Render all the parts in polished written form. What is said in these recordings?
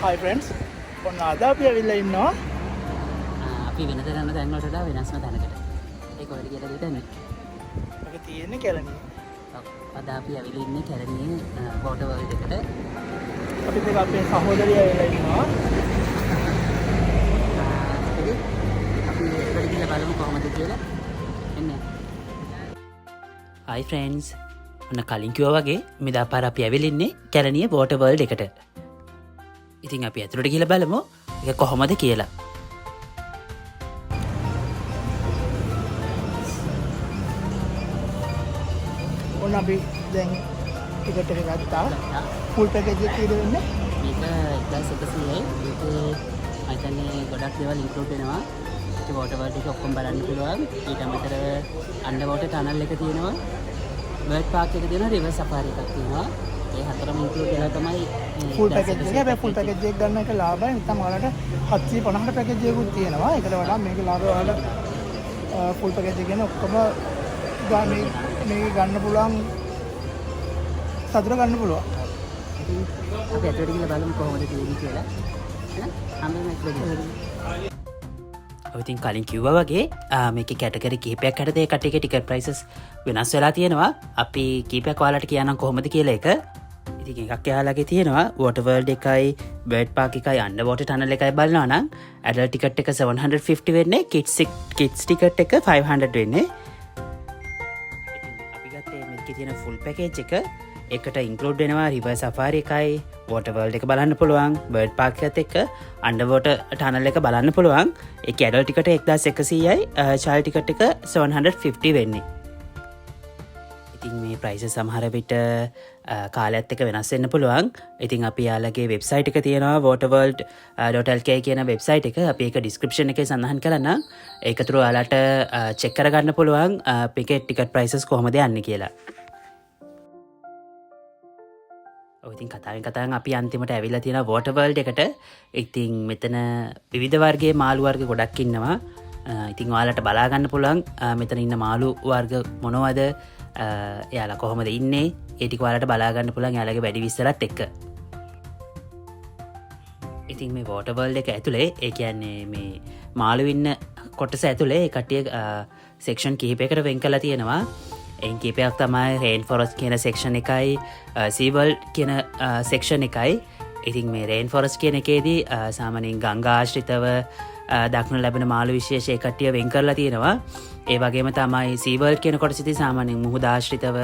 Hi friends. ඔන්න අද අපි ඇවිල්ලා ඉන්නවා අපි වෙනද යන තැන් වලට වඩා වෙනස්ම තැනකට. ඒක ඔයාලට කියලා දෙන්න. මේක තියෙන්නේ කැලණියේ. අද අපි ඇවිල්ලා ඉන්නේ කැලණියේ වෝටර් වර්ල්ඩ් එකට. අපි දෙක අපේ සහෝදරිය ඇවිල්ලා ඉන්නවා. අපි ඒකට ගිහලා බලමු කොහොමද කියලා. එන්න. Hi friends. ඔන්න කලින් කිව්වා වගේ මෙදා පාර අපි ඇවිල්ලා ඉන්නේ කැලණියේ වෝටර් වර්ල්ඩ් එකට. ඉතින් අපි ඇතුළට ගිහලා බලමු ඒක කොහොමද කියලා. ඔන්න අපි දැන් ටිකට් එක ගත්තා. ෆුල් පැකේජ් එක කීයද වෙන්නේ? මේක 1100යි. ඒකේ මම හිතන්නේ ගොඩක් දේවල් ඉන්ක්ලූඩ් වෙනවා. ඒක වෝටර් වර්ල්ඩ් එක ඔක්කොම බලන්න පුළුවන්. ඊට අමතරව අන්ඩර් වෝටර් ටනල් එක තියෙනවා. බර්ඩ් පාක් එක තියෙනවා. රිවර් සෆාරි එකක් තියෙනවා. ඒ හතරම ඉන්ක්ලූඩ් වෙලා තමයි ෆුල් පැකේජ් එක. හැබැයි ෆුල් පැකේජ් එක ගන්න එක ලාභයි. නැත්නම් ඔයාලට 750කට පැකේජ් එකකුත් තියෙනවා. ඒකට වඩා මේක ලාභයි. ඔයාලට ෆුල් පැකේජ් එක ගැන ඔක්කොම මේක ගන්න පුළුවන්. සතුට ගන්න පුළුවන්. අපි ඇතුළට ගිහලා බලමු කොහොමද තියෙන්නේ කියලා. හැම ඉතින් කලින් කිව්වා වගේ මේකේ කැටගරි කීපයක් හැටතේ කට්ටියගේ ටිකට් ප්‍රයිසස් වෙනස් වෙලා තියෙනවා. අපි කීපයක් ඔයාලට කියන්නම් කොහොමද කියලා එක. ඉතින් එකක් එයාලගේ තියෙනවා වෝටර් වර්ල්ඩ් එකයි බර්ඩ් පාක් එකයි අන්ඩර් වෝටර් ටනල් එකයි බලනවා නම් ඇඩල්ට් ටිකට් එක 750 වෙන්නේ කිඩ්ස් ටිකට් එක 500 වෙන්නේ. අපි ගත්තේ මේකේ තියෙන ෆුල් පැකේජ් එක. එකට ඉන්ක්ලූඩ් වෙනවා රිවර් සෆාරි එකයි වෝටර් වර්ල්ඩ් එක බලන්න පුළුවන් බර්ඩ් පාක් එකත් එක්ක අන්ඩර් වෝටර් ටනල් එක බලන්න පුළුවන්. ඒකේ ඇඩල්ට් ටිකට් 1100යි චයිල්ඩ් ටිකට් එක 750 වෙන්නේ. ඉතින් මේ ප්‍රයිස් සමහර විට කාලයත් එක්ක වෙනස් වෙන්න පුළුවන්. ඉතින් අපි යාලගේ වෙබ්සයිට් එක තියෙනවා waterworld.lk කියන වෙබ්සයිට් එක. අපි ඒක ඩිස්ක්‍රිප්ෂන් එකේ සඳහන් කරන්නම්. ඒක තුරු ඔයාලට චෙක් කරගන්න පුළුවන් මේකේ ටිකට් ප්‍රයිසස් කොහොමද යන්නේ කියලා. ඉතින් කතාවෙන් අපි අන්තිමට ඇවිල්ලා තියෙනවා වෝටර් වර්ල්ඩ් එකට. ඉතින් මෙතන විවිධ වර්ගයේ මාළු වර්ග ගොඩක් ඉන්නවා. ඉතින් ඔයාලට බලා ගන්න පුළුවන් මෙතන ඉන්න මාළු වර්ග මොනවද, එයාලා කොහොමද ඉන්නේ, ඒ ටික ඔයාලට බලා ගන්න පුළුවන් එයාලගේ වැඩි විස්තරات එක්ක. ඉතින් මේ වෝටර් වර්ල්ඩ් එක ඇතුලේ ඒ කියන්නේ මේ මාළු ඉන්න කොටස ඇතුලේ ඒ කට්ටිය සෙක්ෂන් කිහිපයකට වෙන් කරලා තියෙනවා. එයින් කීපයක් තමයි රේන් ෆොරස්ට් කියන සෙක්ෂන් එකයි සී වර්ල්ඩ් කියන සෙක්ෂන් එකයි. ඉතින් මේ රේන් ෆොරස්ට් කියන එකේදී සාමාන්‍යයෙන් ගංගා ආශ්‍රිතව දක්නට ලැබෙන මාළු විශේෂ ඒ කට්ටිය වෙන් කරලා තියෙනවා. ඒ වගේම තමයි සී වර්ල්ඩ් කියන කොටසදී සාමාන්‍යයෙන් මුහුද ආශ්‍රිතව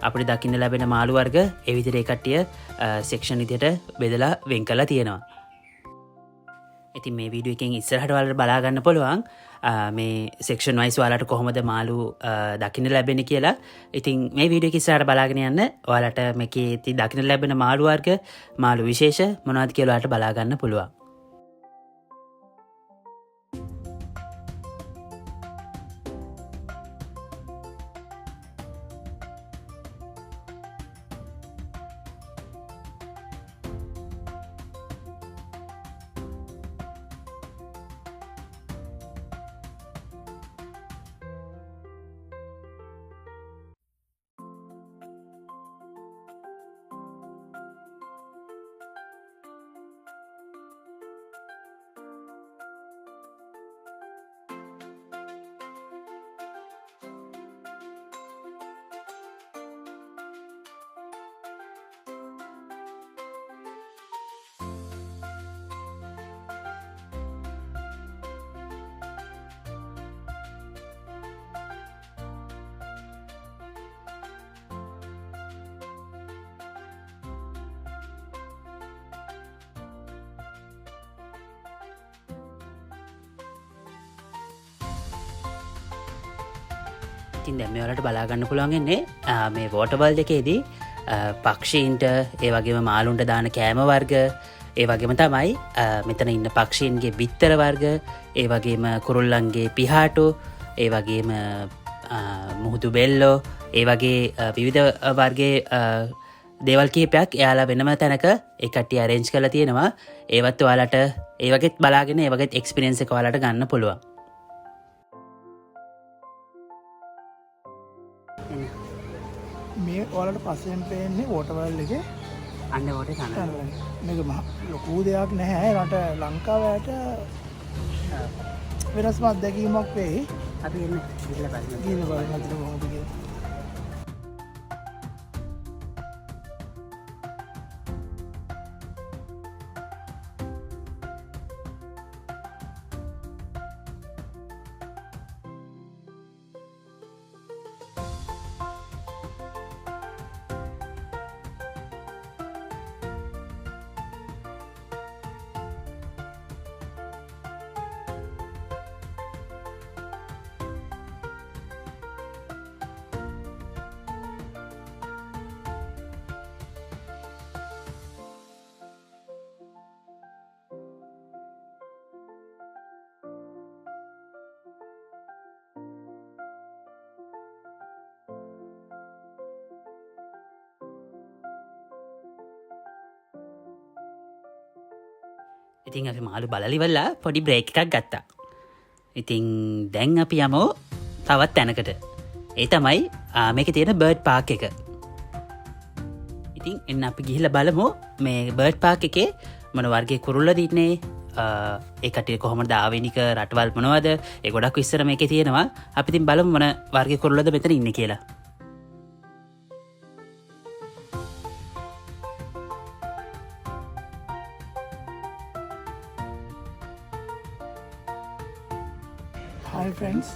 අපිට දකින්න ලැබෙන මාළු වර්ග ඒ විදිහට ඒ කට්ටිය සෙක්ෂන් විදිහට බෙදලා වෙන් කරලා තියෙනවා. ඉතින් මේ වීඩියෝ එකෙන් ඉස්සරහට ඔයාලට බලා ගන්න පුළුවන් මේ සෙක්ෂන් වයිස් ඔයාලට කොහොමද මාළු දකින්න ලැබෙන්නේ කියලා. ඉතින් මේ වීඩියෝ එක ඉස්සරහට බලාගෙන යන්න. ඔයාලට මේකේ දකින්න ලැබෙන මාළු වර්ග මාළු විශේෂ මොනවද කියලා ඔයාලට බලා ගන්න පුළුවන්. ඉතින් දැන් මේ ඔයාලට බලා ගන්න පුළුවන් ඉන්නේ මේ වෝටර් වර්ල්ඩ් එකේදී පක්ෂීන්ට ඒ වගේම මාළුන්ට දාන කෑම වර්ග, ඒ වගේම තමයි මෙතන ඉන්න පක්ෂීන්ගේ බිත්තර වර්ග, ඒ වගේම කුරුල්ලන්ගේ පිහාටු, ඒ වගේම මුහුදු බෙල්ලෝ, ඒ වගේ විවිධ වර්ගයේ දේවල් කිහිපයක් එයාලා වෙනම තැනක ඒ කට්ටිය arrange කරලා තියෙනවා. ඒවත් ඔයාලට ඒ වගේත් බලාගෙන ඒ වගේත් experience එක ඔයාලට ගන්න පුළුවන්. මේ ඔයාලට පස්සෙන් පේන්නේ වෝටර් වර්ල්ඩ් එකේ අන්න ෝට තන මේක ලොකූ දෙයක් නැහැ රට ලංකාවයට වෙනස්ම අත්දැකීමක් වෙයි අපි එන්න ගිහිල්ලා බලමු. ගිහිල්ලා බලමු අද කොහොමද කියලා. ඉතින් අපි මාළු බලලිවල්ලා පොඩි බ්‍රේක් එකක් ගත්තා. ඉතින් දැන් අපි යමෝ තවත් තැනකට. ඒ තමයි මේක තියෙන බර්ඩ් පාක් එක. ඉතින් එන්න අපි ගිහිල්ලා බලමු මේ බර්ඩ් පාක් එකේ මොන වර්ගයේ කුරුල්ලද ඉන්නේ. ඒ කට්ටිය කොහොමද ආවෙනික රටවල් මොනවද? ඒ ගොඩක් විස්තර මේකේ තියෙනවා. අපි ඉතින් බලමු මොන වර්ගයේ කුරුල්ලද මෙතන ඉන්නේ කියලා. Hi friends.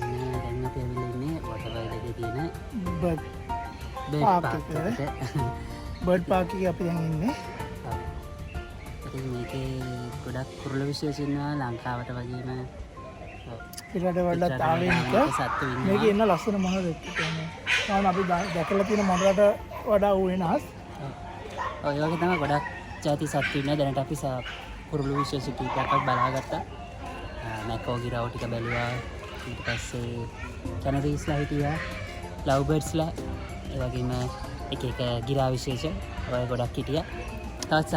දැන් අපි ඇවිල්ලා ඉන්නේ වොටර්වර්ල්ඩ් එකේ තියෙන බර්ඩ් පාක් එකේ. බර්ඩ් පාක් එකේ අපි දැන් ඉන්නේ. ඉතින් මේකේ ගොඩක් කුරුල්ල විශේෂ ඉන්නවා ලංකාවට වගේම ඊට වඩා තාවේනික සත්තු ඉන්නවා. මේකේ ඉන්න ලස්සන මොනවද කියන්නේ. තාම අපි දැකලා තියෙන මොනකට වඩා වෙනස්. ඔය වගේ තමයි ගොඩක් ಜಾති සත්තු ඉන්නවා. දැනට අපි කුරුළු විශේෂ කීපයක් බලාගත්තා. මැකෝගි රව් ටික බැලුවා. ඊට පස්සේ කැනරීස්ලා හිටියා. ලව් බර්ඩ්ස්ලා ඒ වගේම එක එක ගිරා විශේෂ ඔය ගොඩක් හිටියා. තවත්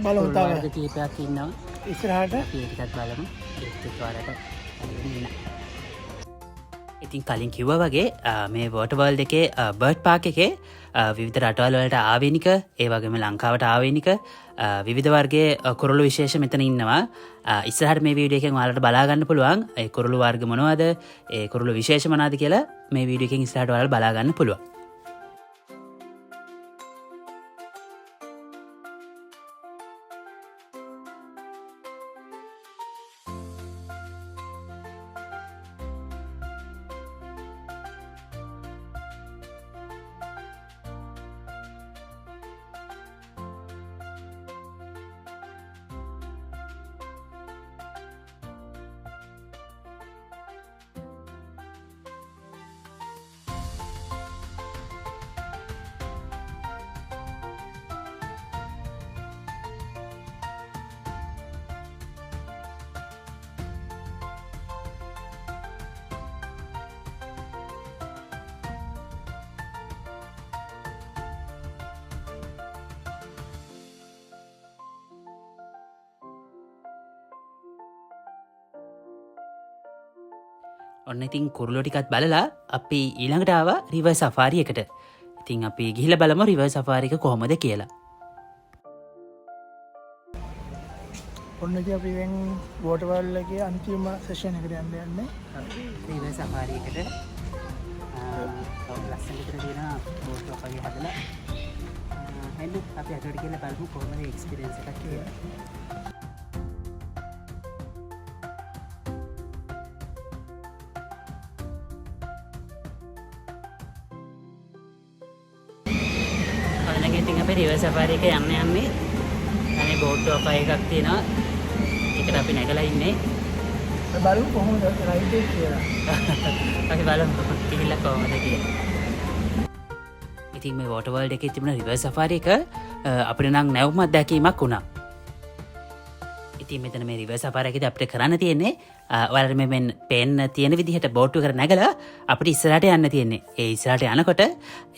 බලමු තව කීපයක් ඉන්නවා. ඉස්සරහට අපි ඒකත් බලමු. ඒකත් වලට ඉන්න. ඉතින් කලින් කිව්වා වගේ මේ වොටර්වර්ල්ඩ් එකේ බර්ඩ් පාක් එකේ විවිධ රටවල් වලට ආවේනික ඒ වගේම ලංකාවට ආවේනික විවිධ වර්ගයේ කුරුළු විශේෂ මෙතන ඉන්නවා. ඉස්සරහට මේ වීඩියෝ එකෙන් ඔයාලට බලා ගන්න පුළුවන් ඒ කුරුළු වර්ග මොනවද ඒ කුරුළු විශේෂ මොනවද කියලා මේ වීඩියෝ එකෙන් ඉස්සරහට ඔයාලට බලා ගන්න පුළුවන්. ඔන්න ඉතින් කුරුළු ටිකත් බලලා අපි ඊළඟට ආවා රිවර් සෆාරි එකට. ඉතින් අපි ගිහිල්ලා බලමු රිවර් සෆාරි එක කොහොමද කියලා. ඔන්න ඉතින් අපි දැන් වොටර්වර්ල්ඩ් එකේ අන්තිම සෙෂන් එකට යන්නේ. රිවර් සෆාරි එකට ලස්සන විතර තියෙන බෝට් එකක් වගේ හදලා එන්න අපි අතට ගිහලා බලමු කොහොමද එක්ස්පීරියන්ස් එකක් කියලා. ඉතින් අපි රිවර් සෆාරි එක යන්නේ අනේ බෝට් එකක් තියෙනවා. ඒකට අපි නැගලා ඉන්නේ. බලමු කොහොමද රයිඩ් එක කියලා. අපි බලමු ගිහිල්ලා කොහොමද කියලා. ඉතින් මේ වොටර්වර්ල්ඩ් එකේ තිබුණ රිවර් සෆාරි එක අපිට නම් නැවුම් අත්දැකීමක් වුණා. ඉතින් මෙතන මේ රිවර් සෆාරි එකේදී අපිට කරන්න තියෙන්නේ ඔයාලට මෙන්න පේන්න තියෙන විදිහට බෝට් එකට නැගලා අපිට ඉස්සරහට යන්න තියෙන්නේ. ඒ ඉස්සරහට යනකොට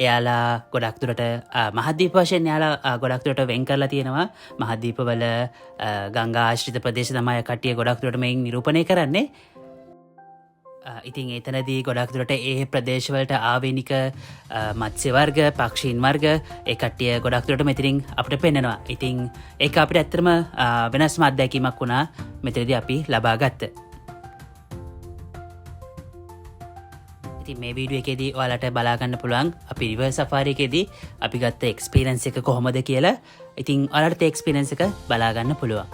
එයාලා ගොඩක් දුරට මහද්වීප වශයෙන් එයාලා ගොඩක් දුරට වෙන් කරලා තියෙනවා. මහද්වීපවල ගංගා ආශ්‍රිත ප්‍රදේශ තමයි කට්ටිය ගොඩක් දුරට මේන් නිරූපණය කරන්නේ. ඉතින් එතනදී ගොඩක් දුරට ඒ ප්‍රදේශවලට ආවේනික මත්ස්‍යවර්ග පක්ෂීන් වර්ග ඒ කට්ටිය ගොඩක් දුරට මෙතිරින් අපට පෙන්නවා. ඉතින් ඒක අපිට ඇත්තටම වෙනස්ම අත්දැකීමක් වුණා මෙතනදී අපි ලබා ගත්ත. ඉතින් මේ වීඩියෝ එකේදී ඔයාලට බලා ගන්න පුළුවන් අපි රිවර්ස් සෆාරි එකේදී අපි ගත්ත එක්ස්පීරියන්ස් එක කොහොමද කියලා. ඉතින් ඔයාලට ඒ එක්ස්පීරියන්ස් එක බලා ගන්න පුළුවන්.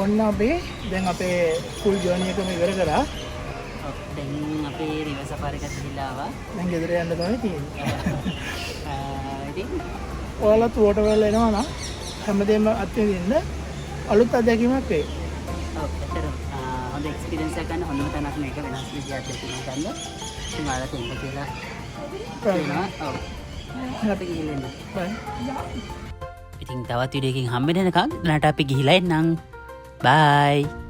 ඔන්න අපේ දැන් අපේ ෆුල් ජර්නි එකම ඉවර කරා. දැන් අපේ රිවර්ස් සෆාරි එකට ගිහිල්ලා ආවා. දැන් ගෙදර යන්න තමයි තියෙන්නේ. ඉතින් ඔයාලත් වෝටර්වල එනවා නම් හැමදේම අත්විඳින්න අලුත් අත්දැකීමක් වෙයි. ඔව් ඇත්තටම හොඳ එක්ස්පීරියන්ස් එකක් ගන්න හොඳම තැනක් මේක වෙනස් විදිහට අත්දැකීමක් ගන්න. ඉතින් ඔයාලට එන්න කියලා කියනවා. ඔව්. අපි ගිහින් එන්න. බයි. ඉතින් තවත් වීඩියෝ එකකින් හම්බ වෙනකන් දැනට අපි ගිහිලා එන්නම්. බයි.